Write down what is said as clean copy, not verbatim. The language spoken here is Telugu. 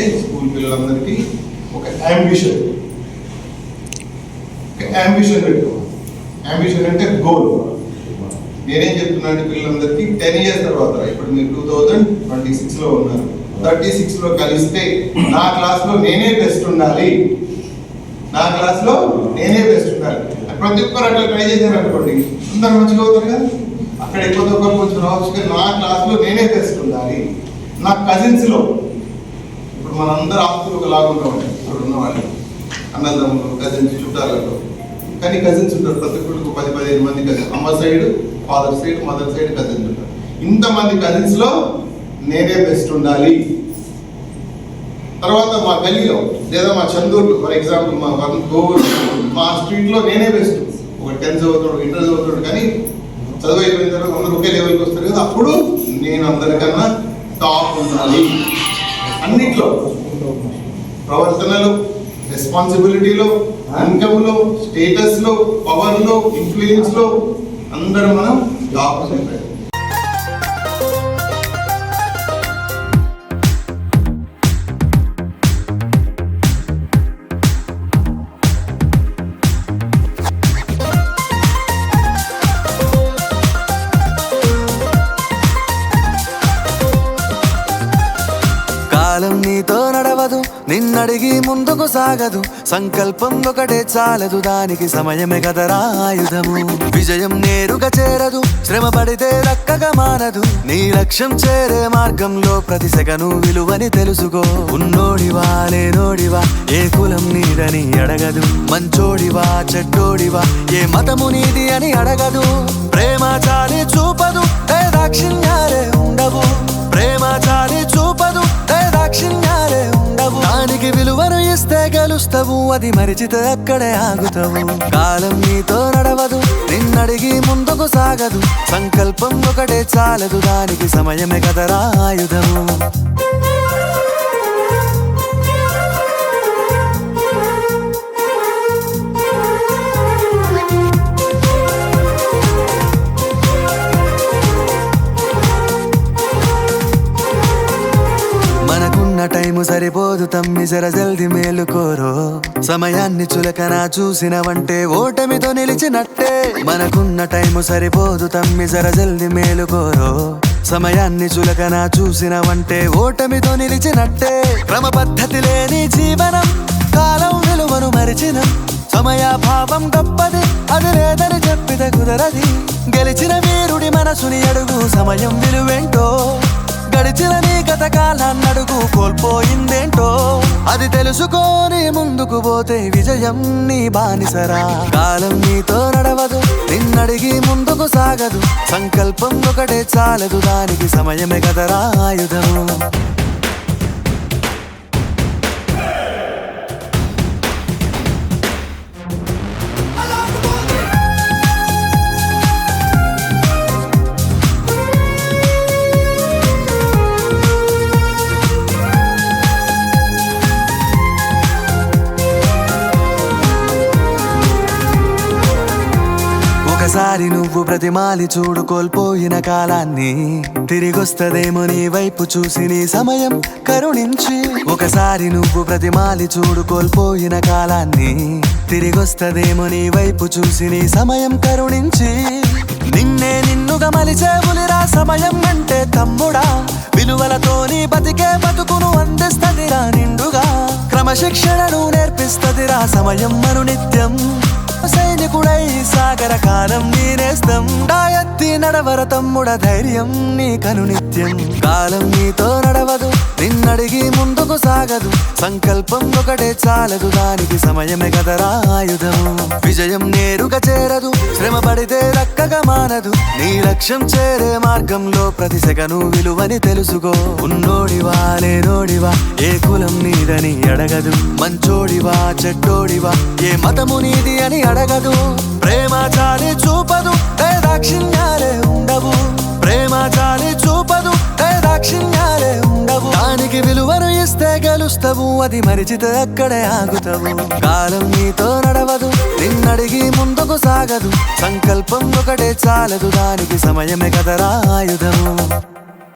అంటే స్కూల్ పిల్లలందరికీ ఒక అంబిషన్ పెట్టుకోవాలి. అంబిషన్ అంటే గోల్. నేనేం చెప్తున్నాను పిల్లలందరికీ 10 years తర్వాత, ఇప్పుడు మీరు 2026లో ఉన్నారు, 36లో కలిస్తే నా క్లాస్లో నేనే బెస్ట్ ఉండాలి, ప్రతి ఒక్కరు అట్లా ట్రై చేశారు అనుకోండి, అందరు మంచిగా అవుతారు కదా. అక్కడ ఎక్కువ తక్కువ కొంచెం రావచ్చు, కానీ నా క్లాస్లో నేనే బెస్ట్ ఉండాలి. నా కజిన్స్లో ఇప్పుడు మనందరూ ఆస్తులు ఒకలాగా ఉంటామండి, ఇక్కడ ఉన్నవాళ్ళు అన్నదమ్ములు, కజిన్స్, చుట్టాలలో. కానీ కజిన్స్ ఉంటారు ప్రతి ఒక్కరికి 10-15 మంది కజిన్స్, అమ్మ side, father side, mother side cousins ఉంటారు. ఇంతమంది కజిన్స్లో నేనే బెస్ట్ ఉండాలి. తర్వాత మా గల్లీలో లేదా మా చందూరులో, ఫర్ ఎగ్జాంపుల్ మా స్ట్రీట్లో నేనే బెస్ట్. ఒక 10th చదువుతాడు, ఇంటర్ చదువుతాడు, కానీ చదువు అయిపోయిన తర్వాత అందరూ ఒకే లెవెల్కి వస్తారు కదా, అప్పుడు నేను అందరికన్నా టాప్ ఉండాలి. అన్నిట్లో, ప్రవర్తనలో, రెస్పాన్సిబిలిటీలో, ఇన్కమ్లో, స్టేటస్లో, పవర్లో, ఇన్ఫ్లుయెన్స్లో అందరూ మనం టాప్ ఉండాలి. కాలం నీతో నడవదు, నిన్నడిగి ముందుకు సాగదు, సంకల్పం ఒకటే చాలదు, దానికి సమయమే కదరా ఆయుధము. విజయం నేరుగా చేరదు, శ్రమ పడితే దక్కగా మానదు, నీ లక్ష్యం చేరే మార్గంలో ప్రతి సెకను విలువని తెలుసుకో. ఉన్నోడివా లేనోడివా, ఏ కులం నీదని అడగదు, మంచోడివా చెడ్డోడివా, ఏ మతము నీది అని అడగదు. ప్రేమ చాలి చూపదు, దాక్షిణ్యాలే ఉండవు, ప్రేమ చాలి చూపదు, దాక్షిణ్యాలే ఉండవు. దానికి విలువను ఇస్తే గెలుస్తావు, అది మరిచితే అక్కడే ఆగుతావు. కాలం నీతో నడవదు, నిన్నడిగి ముందుకు సాగదు, సంకల్పం ఒకటే చాలదు, దానికి సమయమే కదరా ఆయుధము. టైము సరిపోదు తమ్మి, జర జల్ది మేలుకోరో. సమయాన్ని చులకన చూసినవంటే ఓటమితో నిలిచినట్టే. మనకున్న టైము సరిపోదు తమ్మి, జర జల్ది మేలుకోరో. సమయాన్ని చులకన చూసినవంటే ఓటమితో నిలిచినట్టే. క్రమ పద్ధతి లేని జీవనం, కాలం విలువను మరిచినం. సమయాభావం గొప్పది, అది లేదని చెప్పితే కుదరది. గెలిచిన వీరుడి మనసుని అడుగు, సమయం విలువేంటో. గడిచిన నీ గత కాలాన్నడుగు, కోల్పోయిందేంటో. అది తెలుసుకొని ముందుకు పోతే విజయం నీ బానిసరా. కాలం నీతో నడవదు, నిన్నడిగి ముందుకు సాగదు, సంకల్పం ఒకటే చాలదు, దానికి సమయమే కదరా ఆయుధము. ఒకసారి నువ్వు ప్రతిమాలి చూడు కోల్పోయిన కాలాన్ని, తిరిగొస్తదేమో నీ వైపు చూసి నీ సమయం కరుణించి. ఒకసారి నువ్వు ప్రతిమాలి చూడు కోల్పోయిన కాలాన్ని, తిరిగొస్తదేమో నీ వైపు చూసి నీ సమయం కరుణించి. నిన్నే నిన్నుగా మలిచేవులిరా సమయం అంటే తమ్ముడా. విలువలతోని బతికే బతుకును అందిస్తదిరా నిండుగా. క్రమశిక్షణను నేర్పిస్తదిరా సమయం అనునిత్యం. సైనికుడై సాగర కాలం నీనేస్తం. దాయత్తి నడవర తమ్ముడ, ధైర్యం నీ కనునిత్యం. కాలం నీతో నడవదు, నిన్నడిగి ముందుకు సాగదు, సంకల్పం ఒకటే చాలదు, దానికి సమయమే కదరా ఆయుధము. విజయం నేరుగా చేరదు, శ్రమ పడితే దక్కగా మానదు, నీ లక్ష్యం చేరే మార్గంలో ప్రతి సెకను విలువని తెలుసుకో. ఉన్నోడివా లేనోడివా, ఏ కులం నీదని అడగదు, మంచోడివా చెడ్డోడివా, ఏ మతము నీది అని అడగదు. ప్రేమ చాలి చూపదు, దాక్షిణ్యాలే ఉండవు, ప్రేమ చాలి చూపదు, దాక్షిణ్యాలే ఉండవు. దానికి విలువను ఇస్తే గెలుస్తావు, అది మరిచితే అక్కడే ఆగుతావు. కాలం నీతో నడవదు, నిన్నడిగి ముందుకు సాగదు, సంకల్పం ఒకటే చాలదు, దానికి సమయమే కదరా ఆయుధము.